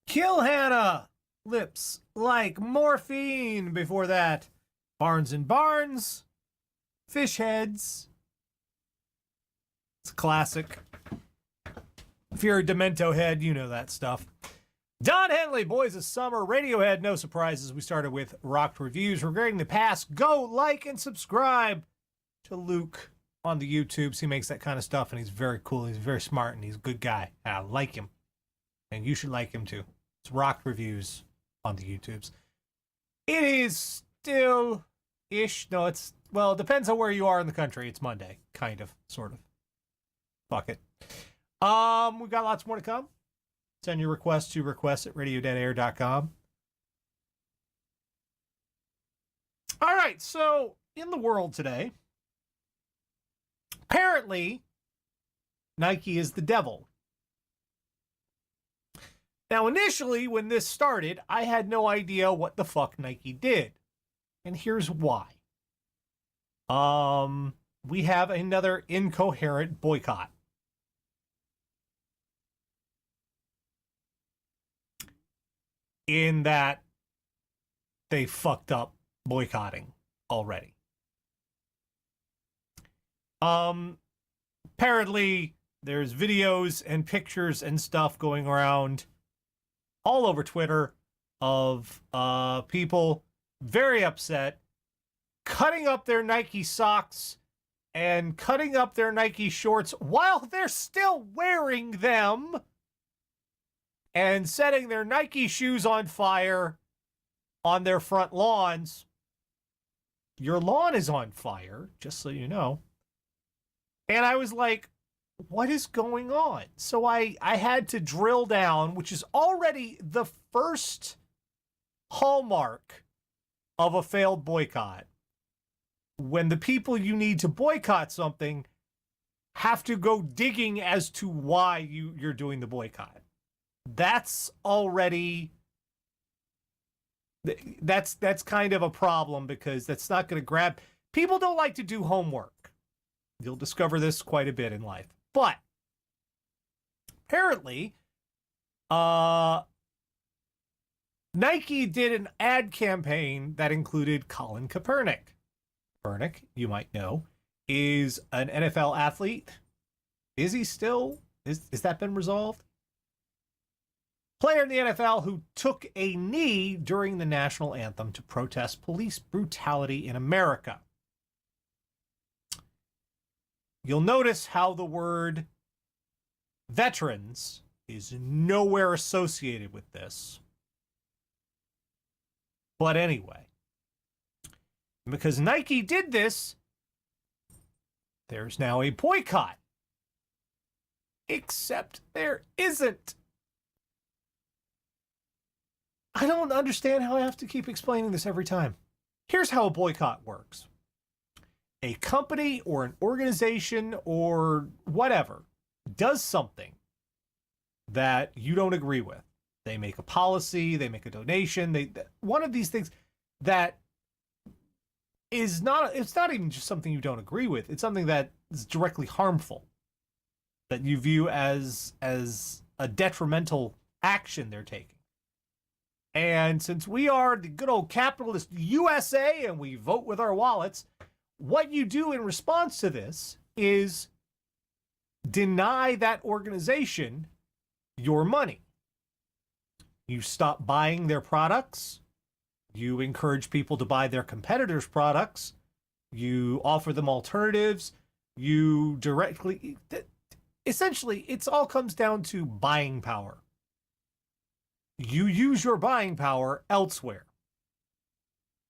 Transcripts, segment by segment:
Kill Hannah! Lips like morphine. Before that, Barnes and Barnes. Fish heads. It's a classic. If you're a Demento head, you know that stuff. Don Henley, Boys of Summer, Radiohead, no surprises. We started with Rocked Reviews. Regarding the past, go like and subscribe to Luke on the YouTubes. He makes that kind of stuff, and he's very cool. He's very smart, and he's a good guy. And I like him. And you should like him, too. It's Rocked Reviews on the YouTubes. It is still-ish. No, it's... Well, it depends on where you are in the country. It's Monday. Kind of. Sort of. Fuck it. We've got lots more to come. Send your requests to requests@radiodeadair.com. All right, so in the world today, apparently, Nike is the devil. Now, initially, when this started, I had no idea what the fuck Nike did. And here's why. We have another incoherent boycott. In that they fucked up boycotting already. Apparently there's videos and pictures and stuff going around all over Twitter of people very upset, cutting up their Nike socks and cutting up their Nike shorts while they're still wearing them, and setting their Nike shoes on fire on their front lawns. Your lawn is on fire, just so you know. And I was like, what is going on? So I had to drill down, which is already the first hallmark of a failed boycott. When the people you need to boycott something have to go digging as to why you're doing the boycott. That's already... That's kind of a problem, because that's not going to grab... People don't like to do homework. You'll discover this quite a bit in life. But apparently, Nike did an ad campaign that included Colin Kaepernick. Kaepernick, you might know, is an NFL athlete. Is he still? Is that been resolved? Player in the NFL who took a knee during the national anthem to protest police brutality in America. You'll notice how the word veterans is nowhere associated with this. But anyway, because Nike did this, there's now a boycott. Except there isn't. I don't understand how I have to keep explaining this every time. Here's how a boycott works. A company or an organization or whatever does something that you don't agree with. They make a policy, they make a donation, one of these things that is not, it's not even just something you don't agree with. It's something that is directly harmful, that you view as a detrimental action they're taking. And since we are the good old capitalist USA and we vote with our wallets, what you do in response to this is deny that organization your money. You stop buying their products. You encourage people to buy their competitors' products. You offer them alternatives. You directly... Essentially, it all comes down to buying power. You use your buying power elsewhere.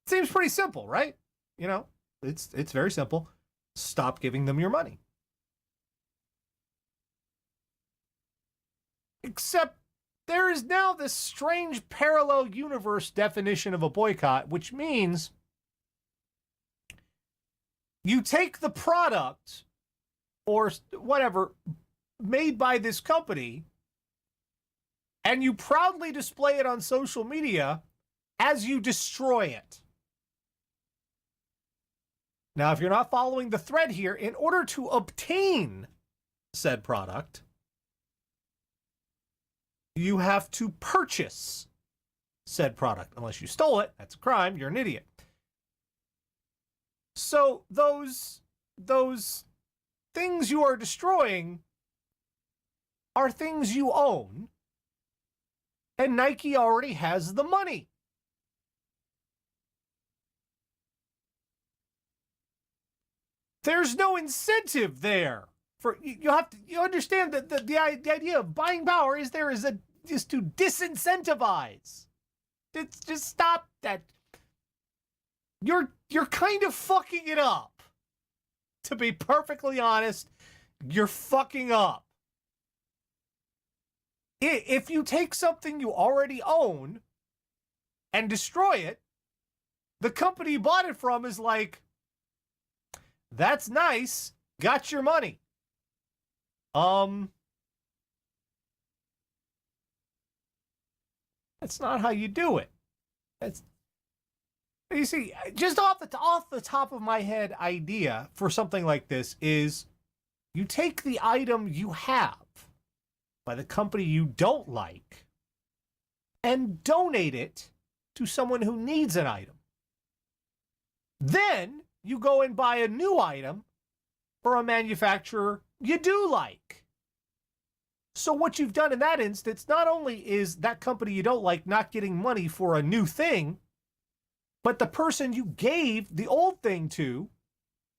Seems pretty simple, right? You know, it's very simple. Stop giving them your money. Except there is now this strange parallel universe definition of a boycott, which means you take the product or whatever made by this company and you proudly display it on social media as you destroy it. Now, if you're not following the thread here, in order to obtain said product, you have to purchase said product. Unless you stole it, that's a crime, you're an idiot. So those things you are destroying are things you own, and Nike already has the money. There's no incentive there. You understand that the idea of buying power is to disincentivize. It's just stop that. You're kind of fucking it up. To be perfectly honest, you're fucking up. If you take something you already own and destroy it, the company you bought it from is like, that's nice, got your money. That's not how you do it. You see, just off the top of my head idea for something like this is you take the item you have by the company you don't like and donate it to someone who needs an item. Then you go and buy a new item for a manufacturer you do like. So what you've done in that instance, not only is that company you don't like not getting money for a new thing, but the person you gave the old thing to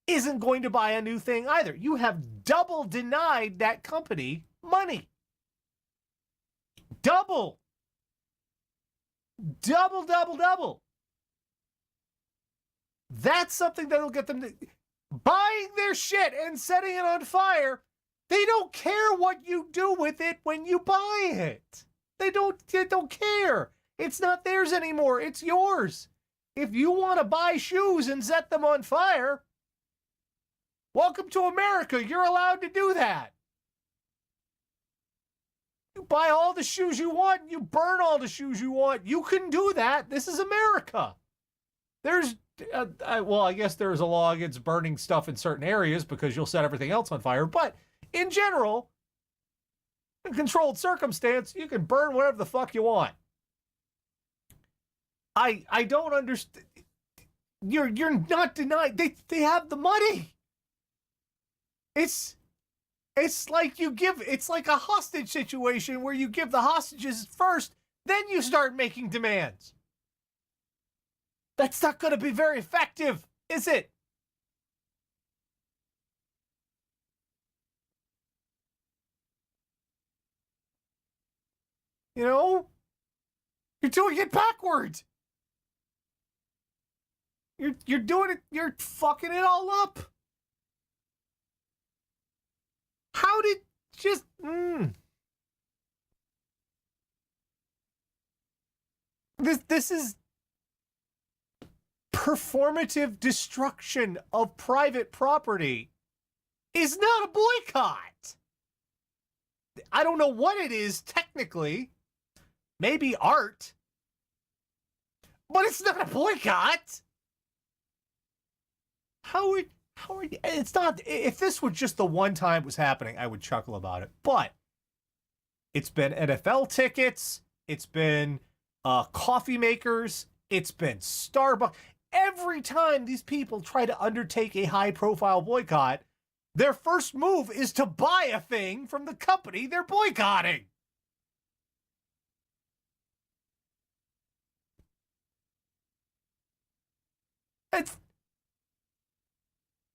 isn't going to buy a new thing either. You have double denied that company money. Double. That's something that'll get them to buying their shit and setting it on fire. They don't care what you do with it when you buy it. They don't care. It's not theirs anymore. It's yours. If you want to buy shoes and set them on fire, welcome to America. You're allowed to do that. You buy all the shoes you want, you burn all the shoes you want. You can do that. This is America. There's, I guess there's a law against burning stuff in certain areas because you'll set everything else on fire. But in general, in controlled circumstance, you can burn whatever the fuck you want. I don't understand. You're not denying. They have the money. It's like it's like a hostage situation where you give the hostages first, then you start making demands. That's not going to be very effective, is it? You know? You're doing it backwards. You're doing it, you're fucking it all up. How did just This is performative destruction of private property is not a boycott. I don't know what it is technically. Maybe art. But it's not a boycott. How are you? It's not. If this was just the one time it was happening, I would chuckle about it. But it's been NFL tickets. It's been coffee makers. It's been Starbucks. Every time these people try to undertake a high-profile boycott, their first move is to buy a thing from the company they're boycotting.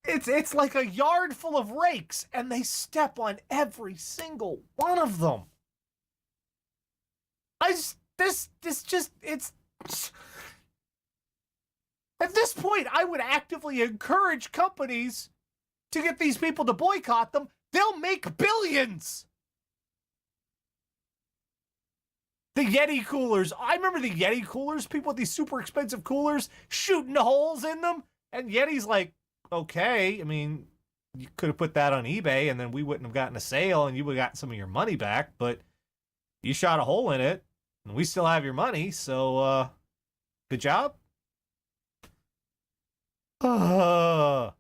It's like a yard full of rakes, and they step on every single one of them. At this point, I would actively encourage companies to get these people to boycott them. They'll make billions. The Yeti coolers. I remember the Yeti coolers. People with these super expensive coolers shooting holes in them. And Yeti's like, okay, I mean, you could have put that on eBay and then we wouldn't have gotten a sale and you would have gotten some of your money back. But you shot a hole in it and we still have your money. So, good job. I'm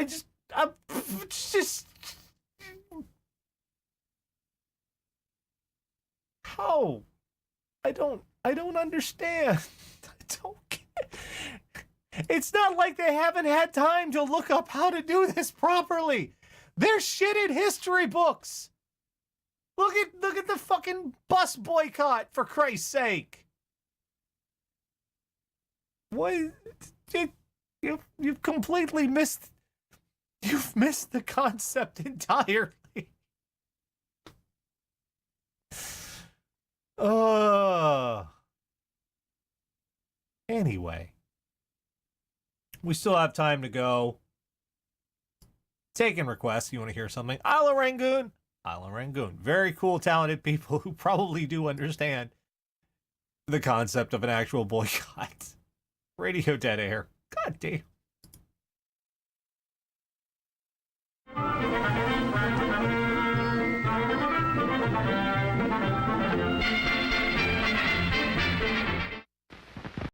just Oh, I don't understand. I don't get. It's not like they haven't had time to look up how to do this properly. They're shit in history books. Look at the fucking bus boycott, for Christ's sake. What? You've completely missed. You've missed the concept entirely. Anyway, we still have time to go. Taking requests. You want to hear something? Isla Rangoon. Isla Rangoon. Very cool, talented people who probably do understand the concept of an actual boycott. Radio dead air. God damn.